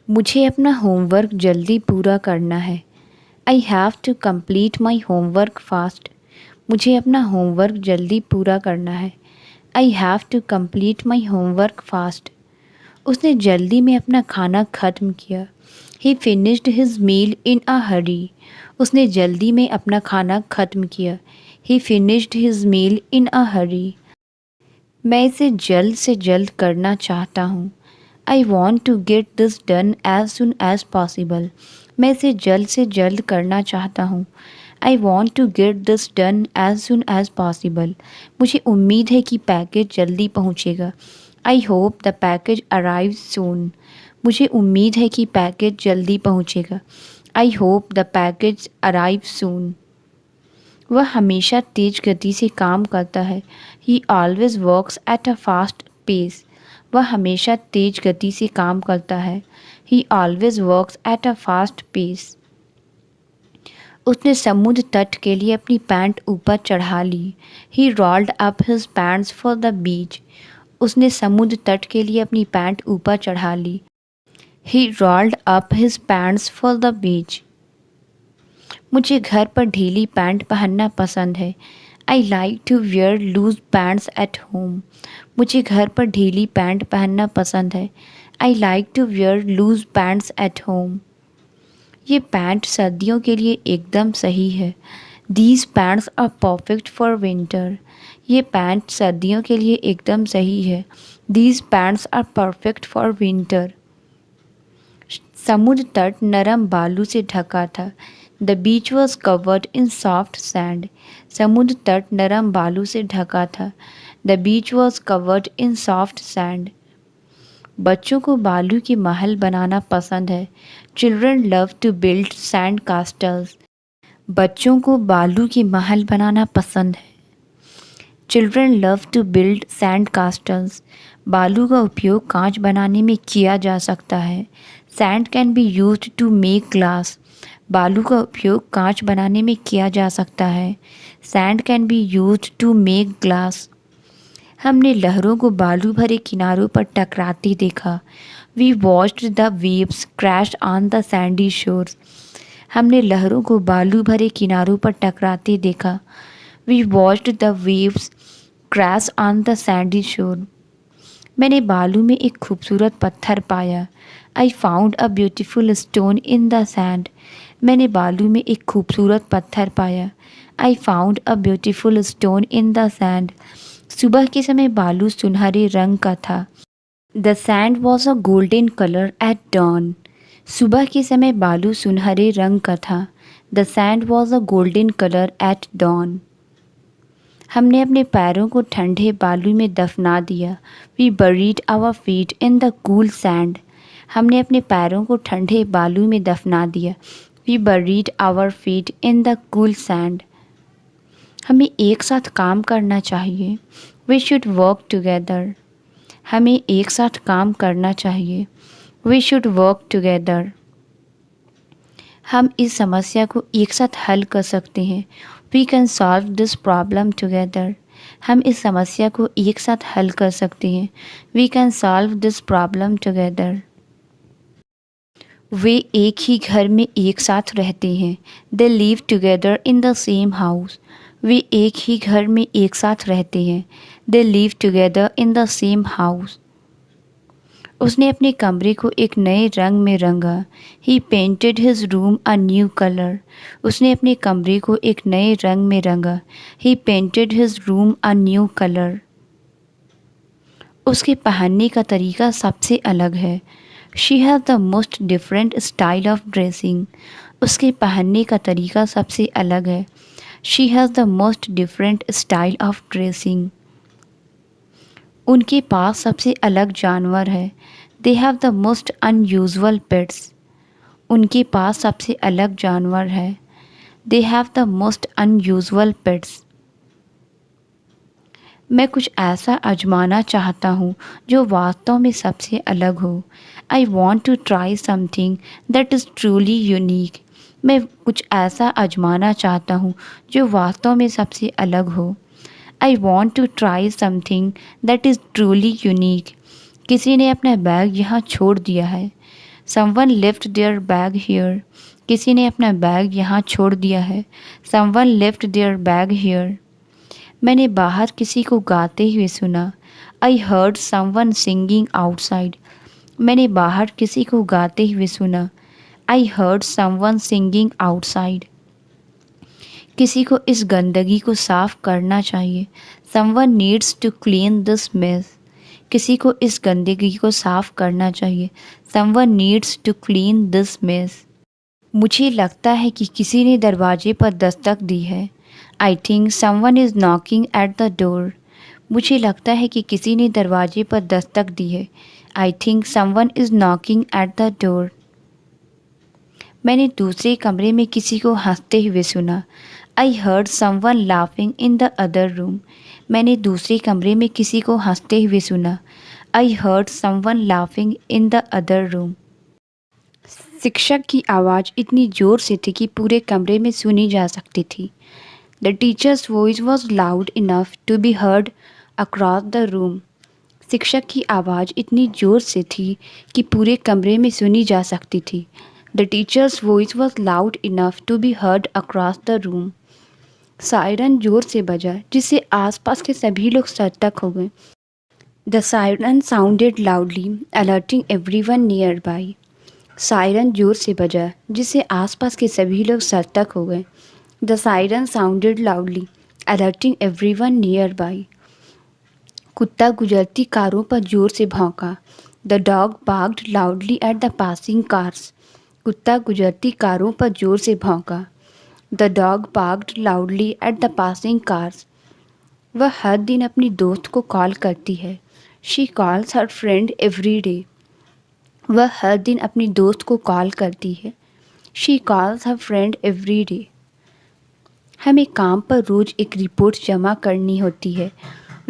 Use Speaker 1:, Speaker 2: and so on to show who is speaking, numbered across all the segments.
Speaker 1: मुझे अपना होमवर्क जल्दी पूरा करना है। I have to complete my homework fast. मुझे अपना होमवर्क जल्दी पूरा करना है। I have to complete my homework fast. उसने जल्दी में अपना खाना ख़त्म किया। He finished his meal in a hurry. उसने जल्दी में अपना खाना ख़त्म किया। He finished his meal in a hurry. मैं इसे जल्द से जल्द करना चाहता हूँ। I want to get this done as soon as possible. मैं इसे जल्द से जल्द करना चाहता हूँ। I want to get this done as soon as possible. मुझे उम्मीद है कि पैकेज जल्दी पहुँचेगा। I hope the package arrive soon. मुझे उम्मीद है कि पैकेज जल्दी पहुँचेगा। I hope the package arrive soon. वह हमेशा तेज गति से काम करता है। He always works at a fast pace. वह हमेशा तेज गति से काम करता है। He always works at a fast pace. उसने समुद्र तट के लिए अपनी पैंट ऊपर चढ़ा ली। He rolled up his pants for the beach. उसने समुद्र तट के लिए अपनी पैंट ऊपर चढ़ा ली। He rolled up his pants for the beach. मुझे घर पर ढीली पैंट पहनना पसंद है। I like to wear loose pants at home. मुझे घर पर ढीली पैंट पहनना पसंद है। I like to wear loose pants at home. ये पैंट सर्दियों के लिए एकदम सही है। These pants are perfect for winter. ये पैंट सर्दियों के लिए एकदम सही है। These pants are perfect for winter. समुद्र तट नरम बालू से ढका था। The beach was covered in soft sand. समुद्र तट नरम बालू से ढका था। The beach was covered in soft sand. बच्चों को बालू के महल बनाना पसंद है। Children love to build sand castles. बच्चों को बालू के महल बनाना पसंद है। Children love to build sand castles. बालू का उपयोग कांच बनाने में किया जा सकता है। Sand can be used to make glass. बालू का उपयोग कांच बनाने में किया जा सकता है। Sand can be used to make glass. हमने लहरों को बालू भरे किनारों पर टकराते देखा। We watched the waves crash on the sandy shores. हमने लहरों को बालू भरे किनारों पर टकराते देखा। We watched the waves crash on the sandy shore. मैंने बालू में एक खूबसूरत पत्थर पाया। I found a beautiful stone in the sand. मैंने बालू में एक खूबसूरत पत्थर पाया। I found a beautiful stone in the sand. सुबह के समय बालू सुनहरे रंग का था। The sand was a golden colour at dawn. सुबह के समय बालू सुनहरे रंग का था। The sand was a golden colour at dawn. हमने अपने पैरों को ठंडे बालू में दफना दिया। We buried our feet in the cool sand. हमने अपने पैरों को ठंडे बालू में दफना दिया। We buried our feet in the cool sand. हमें एक साथ काम करना चाहिए। We should work together. हमें एक साथ काम करना चाहिए। We should work together. हम इस समस्या को एक साथ हल कर सकते हैं। We can solve this problem together. हम इस समस्या को एक साथ हल कर सकते हैं। We can solve this problem together. वे एक ही घर में एक साथ रहते हैं। They live together in the same house. वे एक ही घर में एक साथ रहते हैं। They live together in the same house. उसने अपने कमरे को एक नए रंग में रंगा। He painted his room a new colour. उसने अपने कमरे को एक नए रंग में रंगा। He painted his room a new colour. उसके पहनने का तरीका सबसे अलग है। She has the most different style of dressing. उसके पहनने का तरीका सबसे अलग है। She has the most different style of dressing. उनके पास सबसे अलग जानवर है। They have the most unusual pets. उनके पास सबसे अलग जानवर है। They have the most unusual pets. मैं कुछ ऐसा आजमाना चाहता हूँ जो वास्तव में सबसे अलग हो। I want to try something that is truly unique. मैं कुछ ऐसा आजमाना चाहता हूँ जो वास्तव में सबसे अलग हो। I want to try something that is truly unique. किसी ने अपना बैग यहाँ छोड़ दिया है। Someone left their bag here. किसी ने अपना बैग यहाँ छोड़ दिया है. Someone left their bag here. मैंने बाहर किसी को गाते हुए सुना. I heard someone singing outside. मैंने बाहर किसी को गाते हुए सुना. I heard someone singing outside. किसी को इस गंदगी को साफ करना चाहिए. Someone needs to clean this mess. किसी को इस गंदगी को साफ करना चाहिए. Someone needs to clean this mess. मुझे लगता है कि किसी ने दरवाजे पर दस्तक दी है. I think someone is knocking at the door. मुझे लगता है कि किसी ने दरवाजे पर दस्तक दी है. I think someone is knocking at the door. मैंने दूसरे कमरे में किसी को हंसते हुए सुना. I heard someone laughing in the other room. मैंने दूसरे कमरे में किसी को हंसते हुए सुना. I heard someone laughing in the other room. शिक्षक की आवाज़ इतनी ज़ोर से थी कि पूरे कमरे में सुनी जा सकती थी. The teacher's voice was loud enough to be heard across the room. शिक्षक की आवाज़ इतनी ज़ोर से थी कि पूरे कमरे में सुनी जा सकती थी. The teacher's voice was loud enough to be heard across the room. Siren जोर से बजा जिससे आसपास के सभी लोग सतर्क हो गए. The siren sounded loudly, alerting everyone nearby. Siren जोर से बजा जिससे आसपास के सभी लोग सतर्क हो गए. The siren sounded loudly, alerting everyone nearby. कुत्ता गुजरती कारों पर जोर से भौंका. The dog barked loudly at the passing cars. कुत्ता गुजरती कारों पर जोर से भौंका. The dog barked loudly at the passing cars. वह हर दिन अपनी दोस्त को कॉल करती है. She calls her friend every day. वह हर दिन अपनी दोस्त को कॉल करती है. She calls her friend every day. हमें काम पर रोज़ एक रिपोर्ट जमा करनी होती है.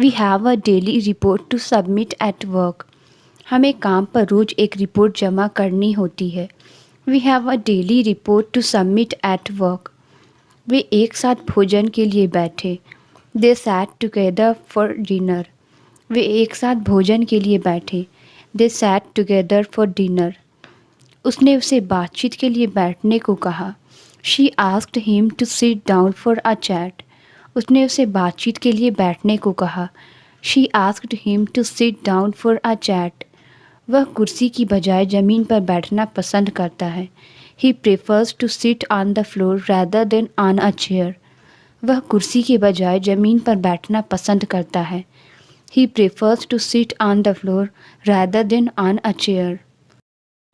Speaker 1: We have a daily report to submit at work. हमें काम पर रोज़ एक रिपोर्ट जमा करनी होती है. We have a daily report to submit at work. वे एक साथ भोजन के लिए बैठे. They sat together for dinner. वे एक साथ भोजन के लिए बैठे. They sat together for dinner. उसने उसे बातचीत के लिए बैठने को कहा. She asked him to sit down for a chat. उसने उसे बातचीत के लिए बैठने को कहा. She asked him to sit down for a chat. वह कुर्सी की बजाय ज़मीन पर बैठना पसंद करता है. He prefers to sit on the floor rather than on a chair. वह कुर्सी के बजाय ज़मीन पर बैठना पसंद करता है. He prefers to sit on the floor rather than on a chair.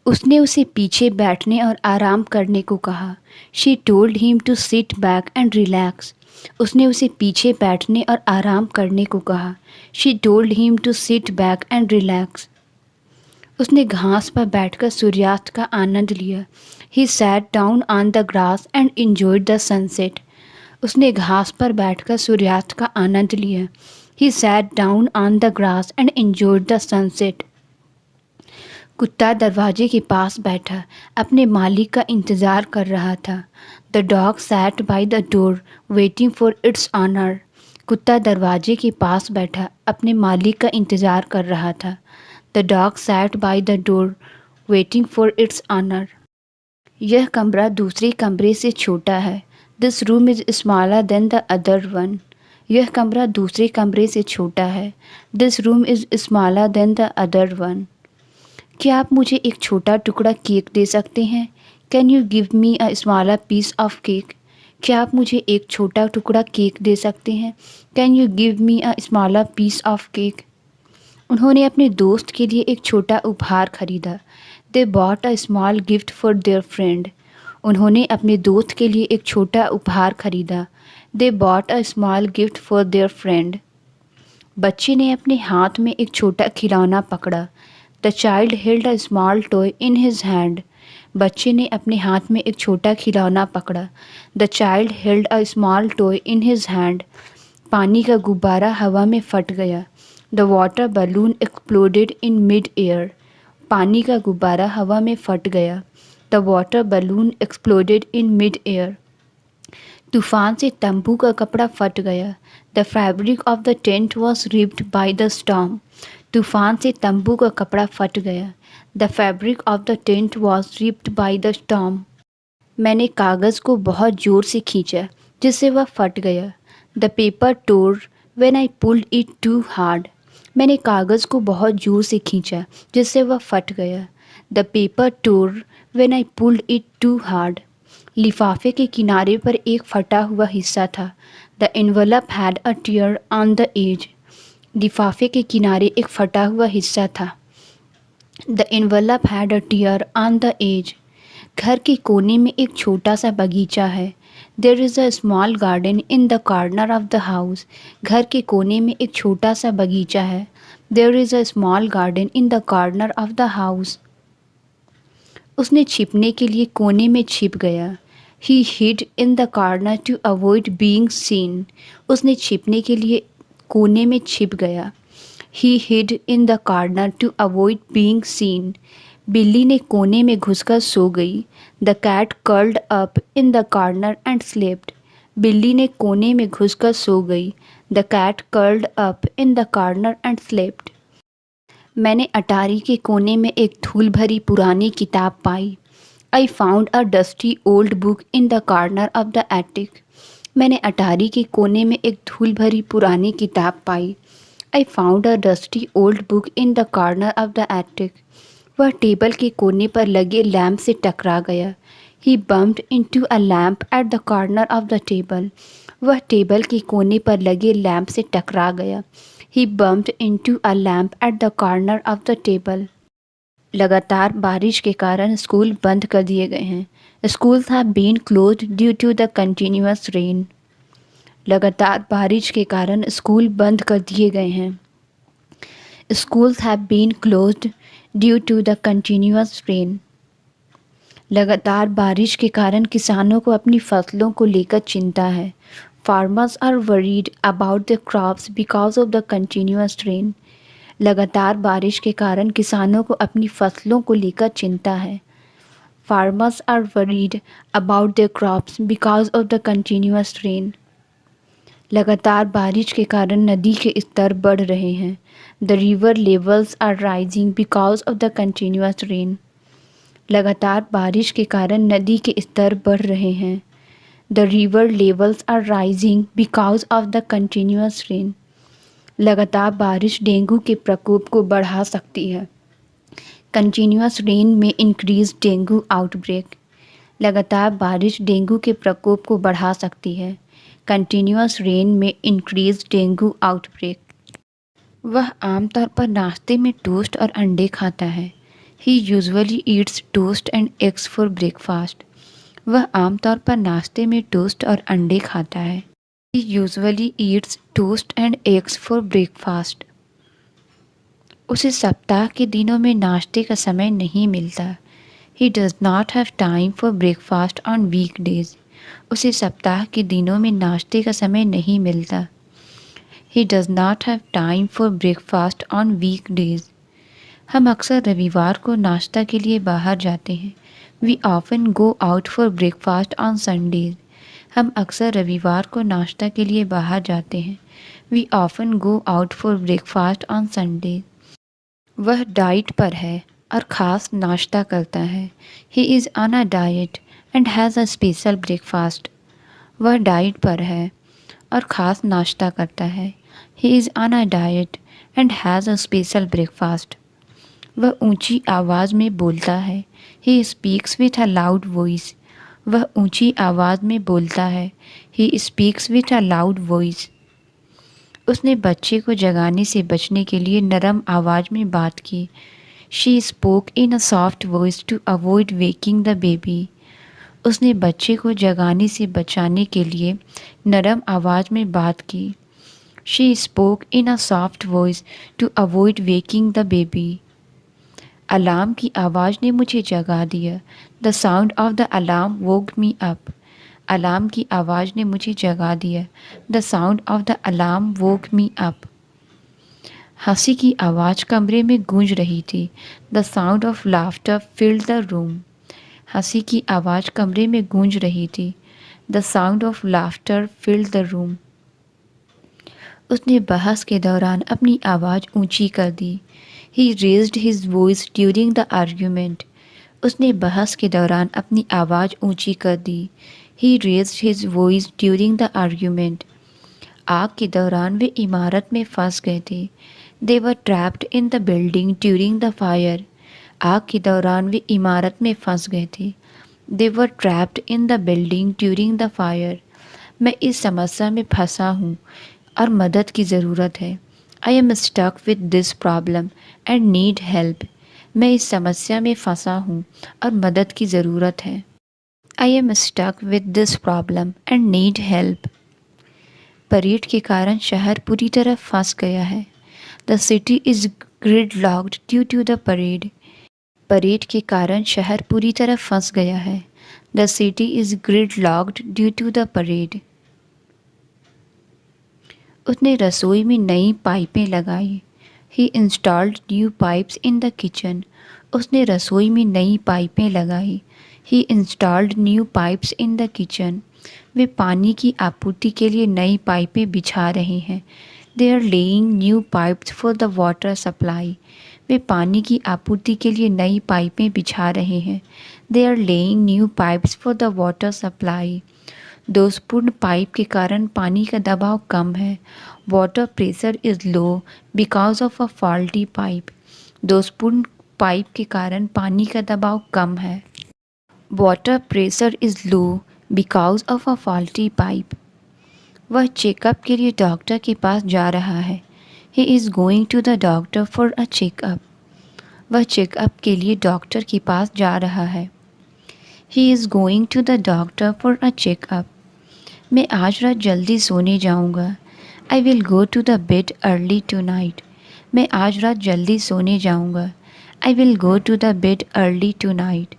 Speaker 1: उसने उसे पीछे बैठने और आराम करने को कहा. She told him to sit back and relax. उसने उसे पीछे बैठने और आराम करने को कहा. She told him to sit back and relax. उसने घास पर बैठकर सूर्यास्त का आनंद लिया. He sat down on the grass and enjoyed the sunset. उसने घास पर बैठकर सूर्यास्त का आनंद लिया. He sat down on the grass and enjoyed the sunset. कुत्ता दरवाजे के पास बैठा अपने मालिक का इंतज़ार कर रहा था. The dog sat by the door waiting for its owner. कुत्ता दरवाजे के पास बैठा अपने मालिक का इंतज़ार कर रहा था. The dog sat by the door waiting for its owner. यह कमरा दूसरे कमरे से छोटा है. This room is smaller than the other one. यह कमरा दूसरे कमरे से छोटा है. This room is smaller than the other one. क्या आप मुझे एक छोटा टुकड़ा केक दे सकते हैं? Can you give me a smaller piece of cake? क्या आप मुझे एक छोटा टुकड़ा केक दे सकते हैं? Can you give me a smaller piece of cake? उन्होंने अपने दोस्त के लिए एक छोटा उपहार खरीदा. They bought a small gift for their friend. उन्होंने अपने दोस्त के लिए एक छोटा उपहार खरीदा. They bought a small gift for their friend. बच्चे ने अपने हाथ में एक छोटा खिलौना पकड़ा. The child held a small toy in his hand. बच्चे ने अपने हाथ में एक छोटा खिलौना पकड़ा. The child held a small toy in his hand. पानी का गुब्बारा हवा में फट गया. The water balloon exploded in mid-air. पानी का गुब्बारा हवा में फट गया. The water balloon exploded in mid-air. तूफान से तंबू का कपड़ा फट गया. The fabric of the tent was ripped by the storm. तूफान से तंबू का कपड़ा फट गया। The fabric of the tent was ripped by the storm. मैंने कागज़ को बहुत ज़ोर से खींचा जिससे वह फट गया। The paper tore when I pulled it too hard. मैंने कागज़ को बहुत ज़ोर से खींचा जिससे वह फट गया। The paper tore when I pulled it too hard. लिफाफे के किनारे पर एक फटा हुआ हिस्सा था। The envelope had a tear on the edge. लिफाफे के किनारे एक फटा हुआ हिस्सा था। The envelope had a tear on the edge. घर के कोने में एक छोटा सा बगीचा है। There is a small garden in the corner of the house. घर के कोने में एक छोटा सा बगीचा है। There is a small garden in the corner of the house. उसने छिपने के लिए कोने में छिप गया। He hid in the corner to avoid being seen. उसने छिपने के लिए कोने में छिप गया। He hid in the corner to avoid being seen. बिल्ली ने कोने में घुसकर सो गई। The cat curled up in the corner and slept. बिल्ली ने कोने में घुसकर सो गई। The cat curled up in the corner and slept. मैंने अटारी के कोने में एक धूल भरी पुरानी किताब पाई। I found a dusty old book in the corner of the attic. मैंने अटारी के कोने में एक धूल भरी पुरानी किताब पाई। I found a dusty old book in the corner of the attic. वह टेबल के कोने पर लगे लैंप से टकरा गया। He bumped into a lamp at the corner of the table. वह टेबल के कोने पर लगे लैंप से टकरा गया। He bumped into a lamp at the corner of the table. लगातार बारिश के कारण स्कूल बंद कर दिए गए हैं। Schools have been closed due to the continuous rain. लगातार बारिश के कारण स्कूल बंद कर दिए गए हैं। Schools have been closed due to the continuous rain. लगातार बारिश के कारण किसानों को अपनी फसलों को लेकर चिंता है। Farmers are worried about their crops because of the continuous rain. लगातार बारिश के कारण किसानों को अपनी फसलों को लेकर चिंता है। Farmers are worried about their crops because of the continuous rain. लगातार बारिश के कारण नदी के स्तर बढ़ रहे हैं। The river levels are rising because of the continuous rain. लगातार बारिश के कारण नदी के स्तर बढ़ रहे हैं। The river levels are rising because of the continuous rain. लगातार बारिश डेंगू के प्रकोप को बढ़ा सकती है। Continuous rain may increase dengue outbreak. लगातार बारिश डेंगू के प्रकोप को बढ़ा सकती है। Continuous rain may increase dengue outbreak. वह आमतौर पर नाश्ते में टोस्ट और अंडे खाता है। He usually eats toast and eggs for breakfast. वह आमतौर पर नाश्ते में टोस्ट और अंडे खाता है। He usually eats toast and eggs for breakfast. उसे सप्ताह के दिनों में नाश्ते का समय नहीं मिलता। He does not have time for breakfast on weekdays. उसे सप्ताह के दिनों में नाश्ते का समय नहीं मिलता। He does not have time for breakfast on weekdays. हम अक्सर रविवार को नाश्ता के लिए बाहर जाते हैं। We often go out for breakfast on Sundays. हम अक्सर रविवार को नाश्ता के लिए बाहर जाते हैं। We often go out for breakfast on Sundays. वह डाइट पर है और ख़ास नाश्ता करता है। He is on a diet and has a special breakfast. वह डाइट पर है और ख़ास नाश्ता करता है। He is on a diet and has a special breakfast. वह ऊंची आवाज़ में बोलता है। He speaks with a loud voice. वह ऊंची आवाज़ में बोलता है। He speaks with a loud voice. उसने बच्चे को जगाने से बचने के लिए नरम आवाज़ में बात की। She spoke in a soft voice to avoid waking the baby. उसने बच्चे को जगाने से बचाने के लिए नरम आवाज़ में बात की। She spoke in a soft voice to avoid waking the baby. Alarm की आवाज़ ने मुझे जगा दिया। The sound of the alarm woke me up. Alarm की आवाज़ ने मुझे जगा दिया। The sound of the alarm woke me up. हंसी की आवाज़ कमरे में गूंज रही थी। The sound of laughter filled the room. हंसी की आवाज़ कमरे में गूंज रही थी। The sound of laughter filled the room. उसने बहस के दौरान अपनी आवाज़ ऊंची कर दी। He raised his voice during the argument. उसने बहस के दौरान अपनी आवाज़ ऊंची कर दी। He raised his voice during the argument. आग के दौरान वे इमारत में फंस गए थे। They were trapped in the building during the fire. आग के दौरान वे इमारत में फंस गए थे। They were trapped in the building during the fire. मैं इस समस्या में फंसा हूँ और मदद की ज़रूरत है। I am stuck with this problem and need help. मैं इस समस्या में फंसा हूँ और मदद की ज़रूरत है। I am stuck with this problem and need help. परेड के कारण शहर पूरी तरह फंस गया है। The city is gridlocked due to the parade. परेड के कारण शहर पूरी तरह फंस गया है। The city is gridlocked due to the parade. उसने रसोई में नई पाइपें लगाई। He installed new pipes in the kitchen. उसने रसोई में नई पाइपें लगाई। He installed new pipes in the kitchen. वे पानी की आपूर्ति के लिए नई पाइपें बिछा रहे हैं। They are laying new pipes for the water supply. वे पानी की आपूर्ति के लिए नई पाइपें बिछा रहे हैं। They are laying new pipes for the water supply. दोषपूर्ण पाइप के कारण पानी का दबाव कम है। Water pressure is low because of a faulty pipe. दोषपूर्ण पाइप के कारण पानी का दबाव कम है। Water pressure is low because of a faulty pipe. वह चेकअप के लिए डॉक्टर के पास जा रहा है। He is going to the doctor for a checkup. वह चेकअप के लिए डॉक्टर के पास जा रहा है। He is going to the doctor for a checkup. मैं आज रात जल्दी सोने जाऊंगा। I will go to the bed early tonight. मैं आज रात जल्दी सोने जाऊंगा। I will go to the bed early tonight.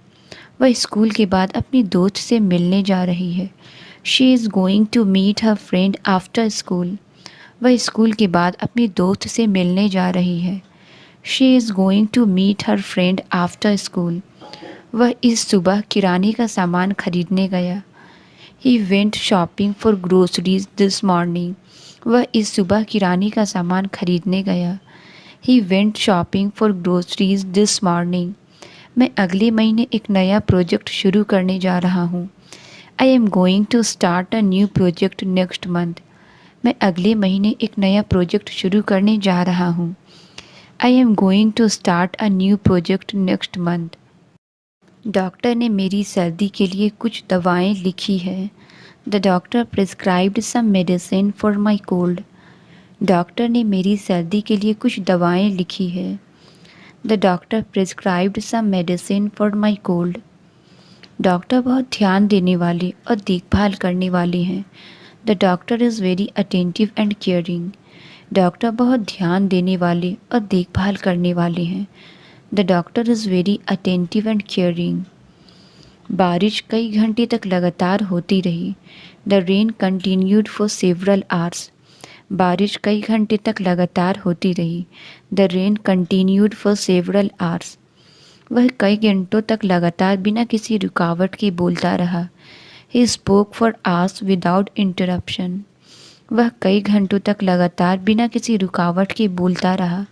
Speaker 1: वह स्कूल के बाद अपनी दोस्त से मिलने जा रही है। She is going to meet her friend after school. वह स्कूल के बाद अपनी दोस्त से मिलने जा रही है। She is going to meet her friend after school. वह इस सुबह किराने का सामान खरीदने गया। He went shopping for groceries this morning. वह इस सुबह किराने का सामान खरीदने गया। He went shopping for groceries this morning. मैं अगले महीने एक नया प्रोजेक्ट शुरू करने जा रहा हूँ। I am going to start a new project next month. मैं अगले महीने एक नया प्रोजेक्ट शुरू करने जा रहा हूँ। I am going to start a new project next month. Doctor ने मेरी सर्दी के लिए कुछ दवाएं लिखी है। The doctor prescribed some medicine for my cold. Doctor ने मेरी सर्दी के लिए कुछ दवाएं लिखी है। The doctor prescribed some medicine for my cold. Doctor बहुत ध्यान देने वाले और देखभाल करने वाले हैं। The doctor is very attentive and caring. Doctor बहुत ध्यान देने वाले और देखभाल करने वाले हैं। The doctor is very attentive and caring. बारिश कई घंटे तक लगातार होती रही। The rain continued for several hours. बारिश कई घंटे तक लगातार होती रही। The rain continued for several hours. वह कई घंटों तक लगातार बिना किसी रुकावट के बोलता रहा। He spoke for hours without interruption. वह कई घंटों तक लगातार बिना किसी रुकावट के बोलता रहा।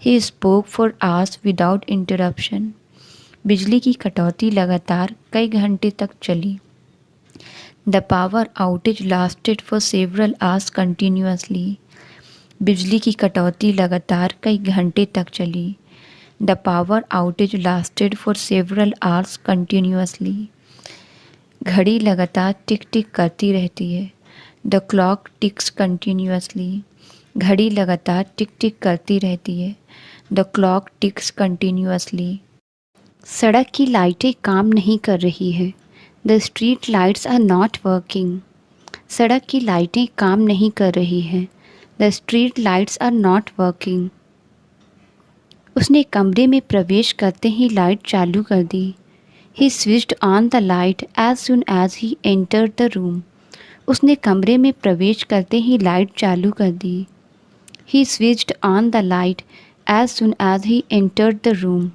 Speaker 1: He spoke for hours without interruption. बिजली की कटौती लगातार कई घंटे तक चली। The power outage lasted for several hours continuously. बिजली की कटौती लगातार कई घंटे तक चली। The power outage lasted for several hours continuously. घड़ी लगातार टिक टिक करती रहती है। The clock ticks continuously. घड़ी लगातार टिक टिक करती रहती है। The clock ticks continuously. सड़क की लाइटें काम नहीं कर रही है। The street lights are not working. सड़क की लाइटें काम नहीं कर रही हैं। The street lights are not working. उसने कमरे में प्रवेश करते ही लाइट चालू कर दी। He switched on the light as soon as he entered the room. उसने कमरे में प्रवेश करते ही लाइट चालू कर दी। He switched on the light as soon as he entered the room.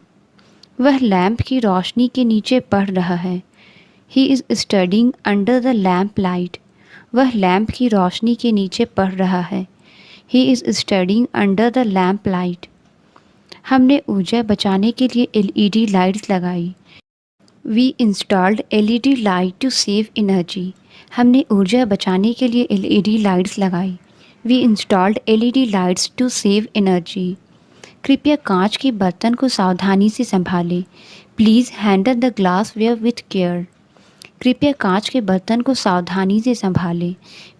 Speaker 1: वह लैंप की रोशनी के नीचे पढ़ रहा है। He is studying under the lamp light. वह लैंप की रोशनी के नीचे पढ़ रहा है। He is studying under the lamp light. हमने ऊर्जा बचाने के लिए LED लाइट्स लगाई। We installed LED light to save energy. हमने ऊर्जा बचाने के लिए LED लाइट्स लगाई। We installed LED lights to save energy. कृपया कांच के बर्तन को सावधानी से संभालें। Please handle the glassware with care. कृपया कांच के बर्तन को सावधानी से संभालें।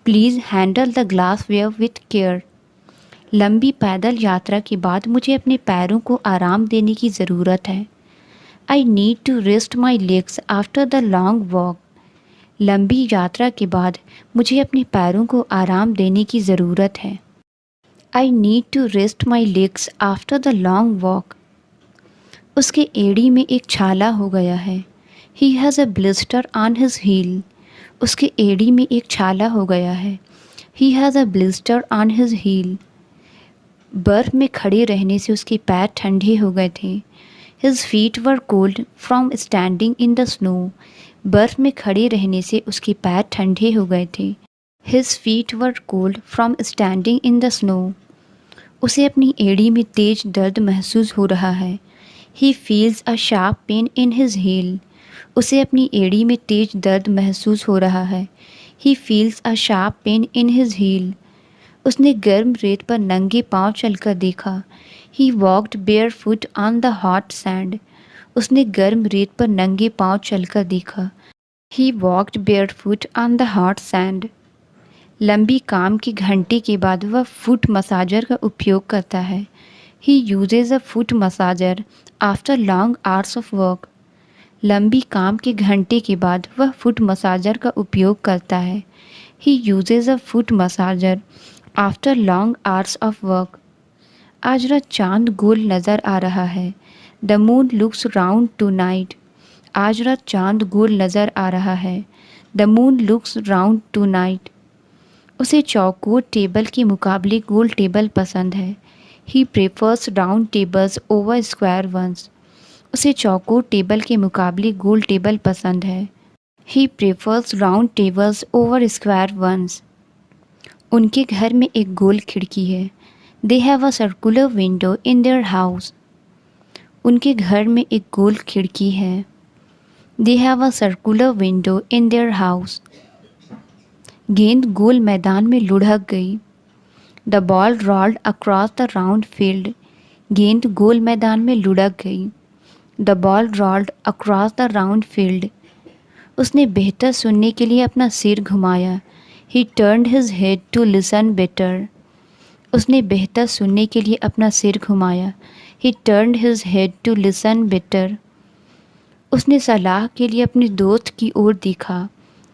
Speaker 1: Please handle the glassware with care. लंबी पैदल यात्रा के बाद मुझे अपने पैरों को आराम देने की ज़रूरत है। I need to rest my legs after the long walk. लंबी यात्रा के बाद मुझे अपने पैरों को आराम देने की ज़रूरत है। I need to rest my legs after the long walk. उसके एड़ी में एक छाला हो गया है। He has a blister on his heel. उसके एड़ी में एक छाला हो गया है। He has a blister on his heel. बर्फ़ में खड़े रहने से उसके पैर ठंडे हो गए थे। His feet were cold from standing in the snow. बर्फ़ में खड़े रहने से उसके पैर ठंडे हो गए थे। His feet were cold from standing in the snow. उसे अपनी एड़ी में तेज दर्द महसूस हो रहा है। He feels a sharp pain in his heel. उसे अपनी एड़ी में तेज दर्द महसूस हो रहा है। He feels a sharp pain in his heel. उसने गर्म रेत पर नंगे पांव चलकर देखा। He walked barefoot on the hot sand. उसने गर्म रेत पर नंगे पांव चलकर देखा। He walked barefoot on the hot sand. लंबी काम की घंटे के बाद वह फुट मसाजर का उपयोग करता है। He uses a foot massager after long hours of work. लंबी काम के घंटे के बाद वह फुट मसाजर का उपयोग करता है। He uses a foot massager after long hours of work. आज रात चांद गोल नज़र आ रहा है। The moon looks round tonight. आज रात चांद गोल नज़र आ रहा है। The moon looks round tonight. उसे चौकोर टेबल के मुकाबले गोल टेबल पसंद है। He prefers round tables over square ones. उसे चौकोर टेबल के मुकाबले गोल टेबल पसंद है। He prefers round tables over square ones. उनके घर में एक गोल खिड़की है। They have a circular window in their house. उनके घर में एक गोल खिड़की है। They have a circular window in their house. गेंद गोल मैदान में लुढ़क गई। The ball rolled across the round field. गेंद गोल मैदान में लुढ़क गई। The ball rolled across the round field. उसने बेहतर सुनने के लिए अपना सिर घुमाया। He turned his head to listen better. उसने बेहतर सुनने के लिए अपना सिर घुमाया। He turned his head to listen better. उसने सलाह के लिए अपने दोस्त की ओर देखा।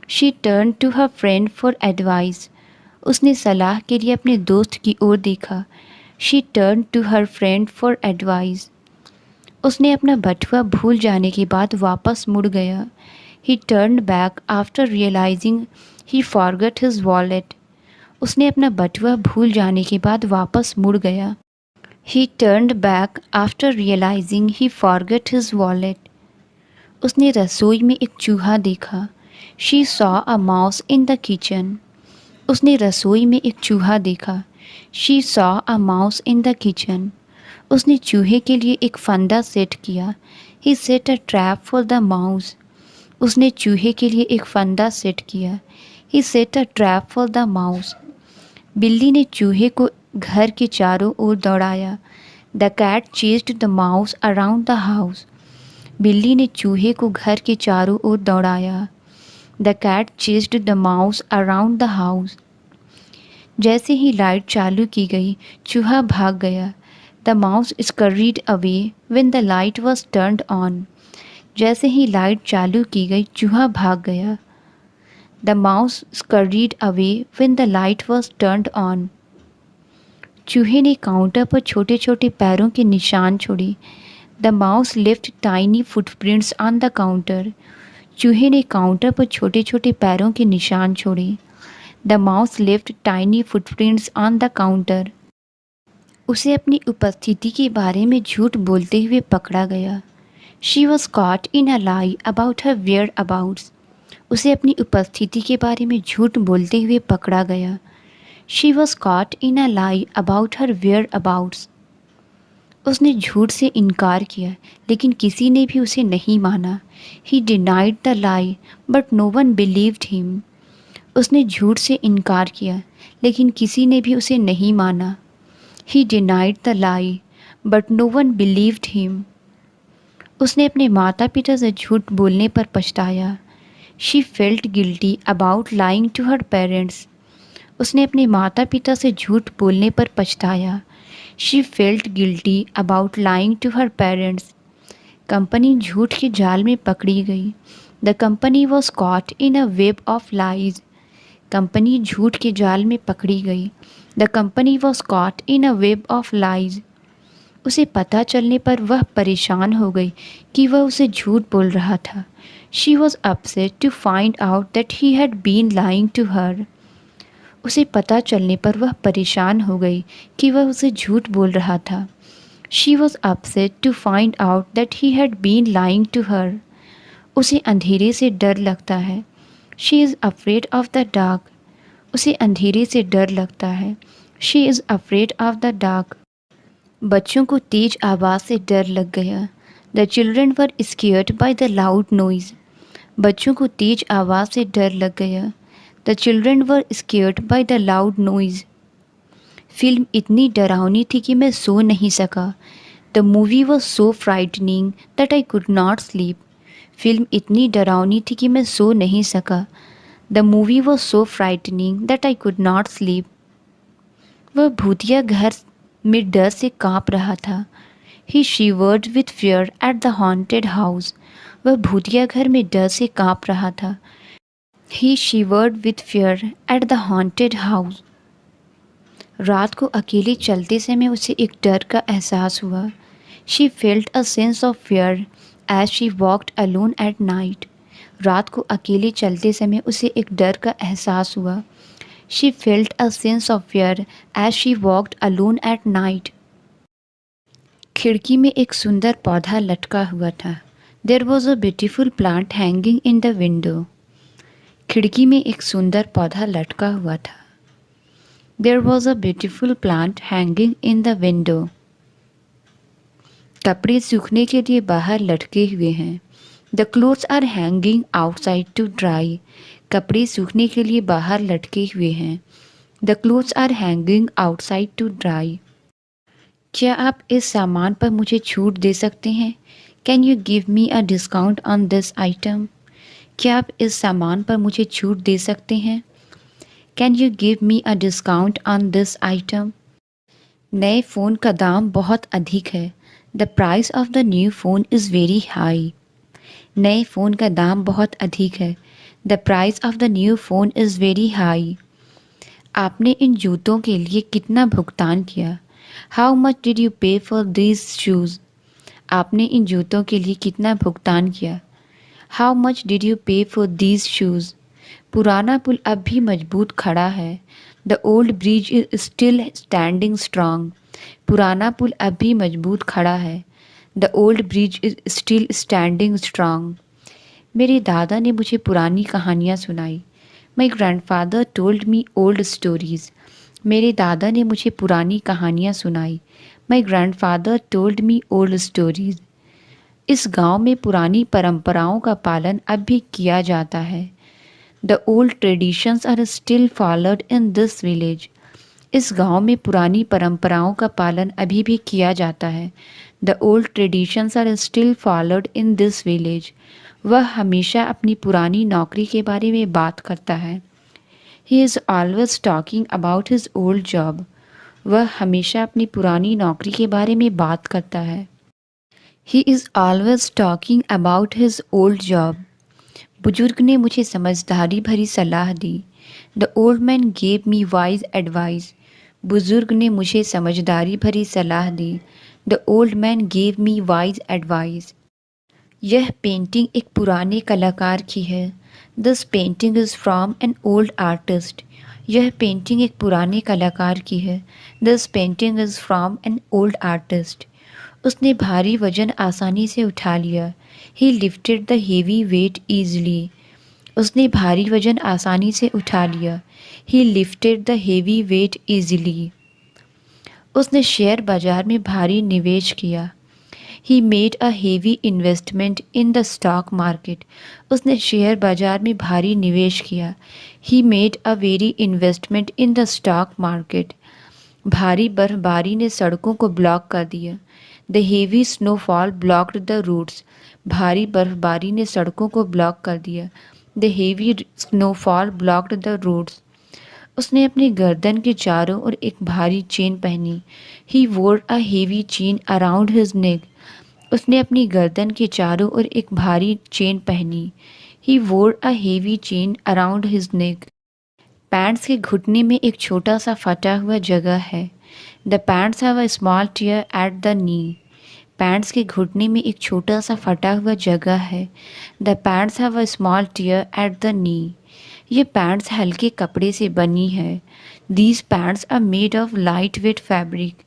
Speaker 1: She turn to her friend for advice. उसने सलाह के लिए अपने दोस्त की ओर देखा। She turn to her friend for advice. उसने अपना बटुआ भूल जाने के बाद वापस मुड़ गया। He turn back after realising he forgot his wallet. उसने अपना बटुआ भूल जाने के बाद वापस मुड़ गया। He turned back after realising he forgot his wallet. उसने रसोई में एक चूहा देखा। She saw a mouse in the kitchen. उसने रसोई में एक चूहा देखा। She saw a mouse in the kitchen. उसने चूहे के लिए एक फंदा सेट किया। He set a trap for the mouse. उसने चूहे के लिए एक फंदा सेट किया। He set a trap for the mouse. बिल्ली ने चूहे को घर के चारों ओर दौड़ाया। The cat chased the mouse around the house. बिल्ली ने चूहे को घर के चारों ओर दौड़ाया। The cat chased the mouse around the house. जैसे ही लाइट चालू की गई, चूहा भाग गया। The mouse scurried away when the light was turned on. जैसे ही लाइट चालू की गई, चूहा भाग गया। The mouse scurried away when the light was turned on. चूहे ने काउंटर पर छोटे छोटे पैरों के निशान छोड़े। The mouse left tiny footprints on the counter. चूहे ने काउंटर पर छोटे छोटे पैरों के निशान छोड़े। The mouse left tiny footprints on the counter. उसे अपनी उपस्थिति के बारे में झूठ बोलते हुए पकड़ा गया। She was caught in a lie about her whereabouts. उसे अपनी उपस्थिति के बारे में झूठ बोलते हुए पकड़ा गया। She was caught in a lie about her whereabouts. उसने झूठ से इनकार किया लेकिन किसी ने भी उसे नहीं माना. He denied the lie but no one believed him. उसने झूठ से इनकार किया लेकिन किसी ने भी उसे नहीं माना. He denied the lie but no one believed him. उसने अपने माता पिता से झूठ बोलने पर पछताया. She felt guilty about lying to her parents. उसने अपने माता पिता से झूठ बोलने पर पछताया. She felt guilty about lying to her parents. Company झूठ के जाल में पकड़ी गई. The company was caught in a web of lies. Company झूठ के जाल में पकड़ी गई. The company was caught in a web of lies. उसे पता चलने पर वह परेशान हो गई कि वह उसे झूठ बोल रहा था. She was upset to find out that he had been lying to her. उसे पता चलने पर वह परेशान हो गई कि वह उसे झूठ बोल रहा था. She was upset to find out that he had been lying to her. उसे अंधेरे से डर लगता है. She is afraid of the dark. उसे अंधेरे से डर लगता है. She is afraid of the dark. बच्चों को तेज आवाज़ से डर लग गया. The children were scared by the loud noise. बच्चों को तेज आवाज़ से डर लग गया. The children were scared by the loud noise. Film इतनी डरावनी थी कि मैं सो नहीं सका. The movie was so frightening that I could not sleep. Film इतनी डरावनी थी कि मैं सो नहीं सका. The movie was so frightening that I could not sleep. वह भूतिया घर में डर से काँप रहा था. He shivered with fear at the haunted house. वह भूतिया घर में डर से काँप रहा था. He shivered with fear at the haunted house. रात को अकेले चलते समय उसे एक डर का एहसास हुआ. She felt a sense of fear as she walked alone at night. रात को अकेले चलते समय उसे एक डर का एहसास हुआ. She felt a sense of fear as she walked alone at night. खिड़की में एक सुंदर पौधा लटका हुआ था. There was a beautiful plant hanging in the window. खिड़की में एक सुंदर पौधा लटका हुआ था. There was a beautiful plant hanging in the window. कपड़े सूखने के लिए बाहर लटके हुए हैं. The clothes are hanging outside to dry. कपड़े सूखने के लिए बाहर लटके हुए हैं. The clothes are hanging outside to dry. क्या आप इस सामान पर मुझे छूट दे सकते हैं? Can you give me a discount on this item? क्या आप इस सामान पर मुझे छूट दे सकते हैं? Can you give me a discount on this item? नए फ़ोन का दाम बहुत अधिक है. The price of the new phone is very high. नए फ़ोन का दाम बहुत अधिक है. The price of the new phone is very high. आपने इन जूतों के लिए कितना भुगतान किया? How much did you pay for these shoes? आपने इन जूतों के लिए कितना भुगतान किया? How much did you pay for these shoes? पुराना पुल अब भी मजबूत खड़ा है. The old bridge is still standing strong. पुराना पुल अब भी मजबूत खड़ा है. The old bridge is still standing strong. मेरे दादा ने मुझे पुरानी कहानियाँ सुनाई. My grandfather told me old stories. मेरे दादा ने मुझे पुरानी कहानियाँ सुनाई. My grandfather told me old stories. इस गांव में पुरानी परंपराओं का पालन अब भी किया जाता है. The old traditions are still followed in this village. इस गांव में पुरानी परंपराओं का पालन अभी भी किया जाता है. The old traditions are still followed in this village. वह हमेशा अपनी पुरानी नौकरी के बारे में बात करता है. He is always talking about his old job. वह हमेशा अपनी पुरानी नौकरी के बारे में बात करता है. He is always talking about his old job. बुजुर्ग ने मुझे समझदारी भरी सलाह दी. The old man gave me wise advice. बुजुर्ग ने मुझे समझदारी भरी सलाह दी. The old man gave me wise advice. यह पेंटिंग एक पुराने कलाकार की है. This painting is from an old artist. यह पेंटिंग एक पुराने कलाकार की है. This painting is from an old artist. उसने भारी वजन आसानी से उठा लिया. He lifted the heavy weight easily. उसने भारी वजन आसानी से उठा लिया. He lifted the heavy weight easily. उसने शेयर बाजार में भारी निवेश किया. He made a heavy investment in the stock market. उसने शेयर बाजार में भारी निवेश किया. He made a very investment in the stock market. भारी बर्फबारी ने सड़कों को ब्लॉक कर दिया. The heavy snowfall blocked the roads. भारी बर्फबारी ने सड़कों को ब्लॉक कर दिया. The heavy snowfall blocked the roads. उसने अपनी गर्दन के चारों ओर एक भारी चेन पहनी. He wore a heavy chain around his neck. उसने अपनी गर्दन के चारों ओर एक भारी चेन पहनी. He wore a heavy chain around his neck. Pants के घुटने में एक छोटा सा फटा हुआ जगह है. The pants have a small tear at the knee. Pants के घुटने में एक छोटा सा फटा हुआ जगह है. The pants have a small tear at the knee. ये पैंट्स हल्के कपड़े से बनी है. These pants are made of lightweight fabric.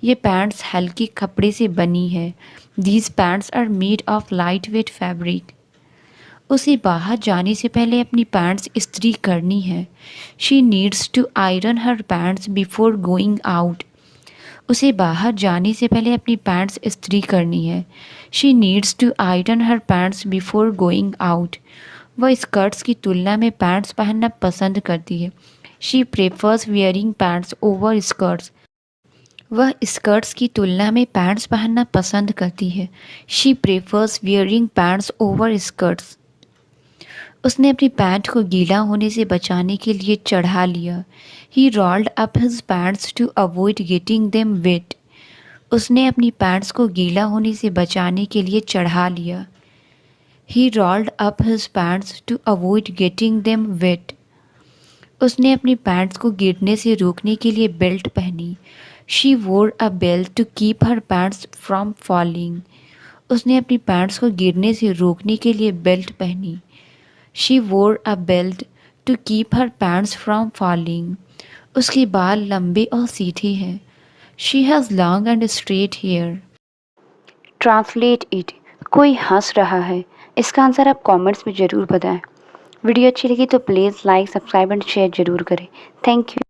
Speaker 1: ये पैंट्स हल्के कपड़े से बनी है. These pants are made of lightweight fabric. उसे बाहर जाने से पहले अपनी पैंट्स इस्त्री करनी है. She needs to iron her pants before going out. उसे बाहर जाने से पहले अपनी पैंट्स इस्त्री करनी है. She needs to iron her pants before going out. वह स्कर्ट्स की तुलना में पैंट्स पहनना पसंद करती है. She prefers wearing pants over skirts. वह स्कर्ट्स की तुलना में पैंट्स पहनना पसंद करती है. She prefers wearing pants over skirts. उसने अपनी पैंट को गीला होने से बचाने के लिए चढ़ा लिया. He rolled up his pants to avoid getting them wet. उसने अपनी पैंट्स को गीला होने से बचाने के लिए चढ़ा लिया. He rolled up his pants to avoid getting them wet. उसने अपनी पैंट्स को गिरने से रोकने के लिए बेल्ट पहनी. She wore a belt to keep her pants from falling. उसने अपनी पैंट्स को गिरने से रोकने के लिए बेल्ट पहनी. She wore a belt to keep her pants from falling. उसके बाल लंबे और सीधे हैं. She has long and straight hair. Translate it. कोई हंस रहा है. इसका आंसर आप कमेंट्स में ज़रूर बताएं. वीडियो अच्छी लगी तो please like, subscribe and share ज़रूर करें. Thank you.